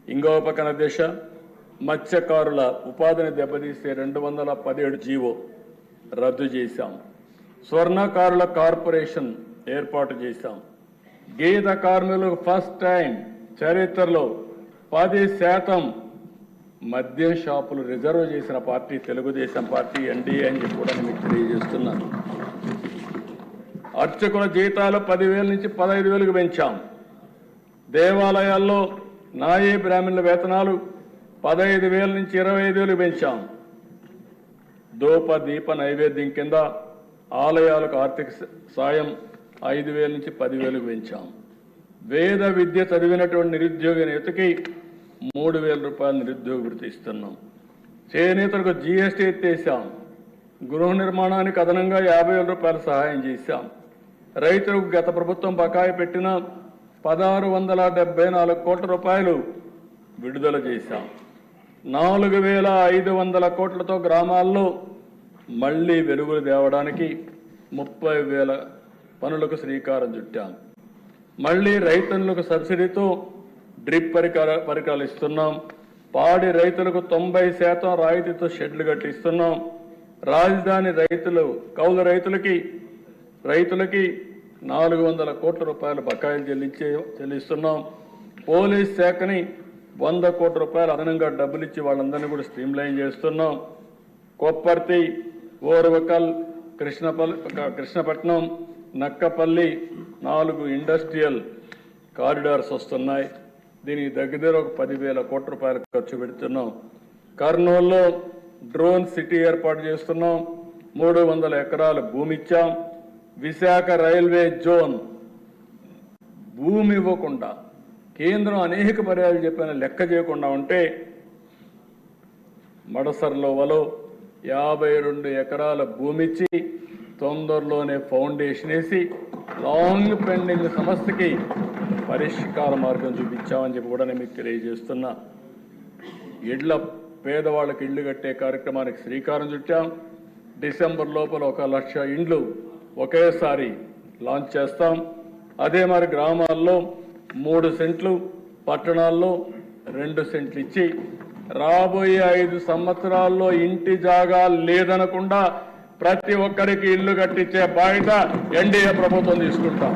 ఇంకో పక్కన దిశ మత్స్యకారుల ఉపాధిని దెబ్బతీసే 217 జీవో రద్దు చేశాం. స్వర్ణకారుల కార్పొరేషన్ ఏర్పాటు చేశాం. గీత కార్మికులకు ఫస్ట్ టైం చరిత్రలో 10% మద్యం షాపులు రిజర్వ్ చేసిన పార్టీ తెలుగుదేశం పార్టీ ఎన్డీఏ అని చెప్పి కూడా మీకు తెలియజేస్తున్నాను. అర్చకుల జీతాలు 10,000 నుంచి 15,000కు పెంచాం. దేవాలయాల్లో నాయీ బ్రాహ్మణుల వేతనాలు 15,000 నుంచి 25,000కు పెంచాం. ధూప దీప నైవేద్యం కింద ఆలయాలకు ఆర్థిక సాయం 5,000 నుంచి 10,000కు పెంచాం. వేద విద్య చదివినటువంటి నిరుద్యోగ నేతకి 3,000 రూపాయలు నిరుద్యోగ వృత్తి ఇస్తున్నాం. చేనేతలకు జీఎస్టీ ఎత్తేసాం. గృహ నిర్మాణానికి అదనంగా 50,000 రూపాయలు సహాయం చేశాం. రైతులకు గత ప్రభుత్వం బకాయి పెట్టిన 1,674 కోట్ల రూపాయలు విడుదల చేశాం. 4,500 కోట్లతో గ్రామాల్లో మళ్లీ వెలుగులు తేవడానికి 30,000 పనులకు శ్రీకారం చుట్టాం. మళ్లీ రైతులకు సబ్సిడీతో డ్రిప్ పరికరాలు ఇస్తున్నాం. పాడి రైతులకు 90% రాయితీతో షెడ్లు కట్టిస్తున్నాం. రాజధాని రైతులు కౌలు రైతులకి 400 కోట్ల రూపాయల బకాయిలు చెల్లిస్తున్నాం. పోలీస్ శాఖని 100 కోట్ల రూపాయలు అదనంగా డబ్బులు ఇచ్చి వాళ్ళందరినీ కూడా స్ట్రీమ్లైన్ చేస్తున్నాం. కొప్పర్తి, ఓర్వకల్, కృష్ణపట్నం, నక్కపల్లి 4 ఇండస్ట్రియల్ కారిడార్స్ వస్తున్నాయి. దీనికి దగ్గర ఒక 10,000 కోట్ల రూపాయలు ఖర్చు పెడుతున్నాం. కర్నూలులో డ్రోన్ సిటీ ఏర్పాటు చేస్తున్నాం. 300 ఎకరాల భూమి ఇచ్చాం. విశాఖ రైల్వే జోన్ భూమి ఇవ్వకుండా కేంద్రం అనేక పర్యాలు చెప్పిన లెక్క చేయకుండా ఉంటే మడసర్లో 52 ఎకరాల భూమి ఇచ్చి తొందరలోనే ఫౌండేషన్ వేసి లాంగ్ పెండింగ్ సమస్యకి పరిష్కార మార్గం చూపించామని చెప్పి కూడా నేను మీకు తెలియజేస్తున్నా. పేదవాళ్ళకి ఇళ్లు కట్టే కార్యక్రమానికి శ్రీకారం చుట్టాం. డిసెంబర్ లోపల 1,00,000 ఇండ్లు ఒకేసారి లాంచ్ చేస్తాం. అదే మరి గ్రామాల్లో 3 సెంట్లు, పట్టణాల్లో 2 సెంట్లు ఇచ్చి రాబోయే 5 సంవత్సరాల్లో ఇంటి జాగా లేదనకుండా ప్రతి ఒక్కరికి ఇల్లు కట్టించే బాధ్యత ఎన్డీఏ ప్రభుత్వం తీసుకుంటాం.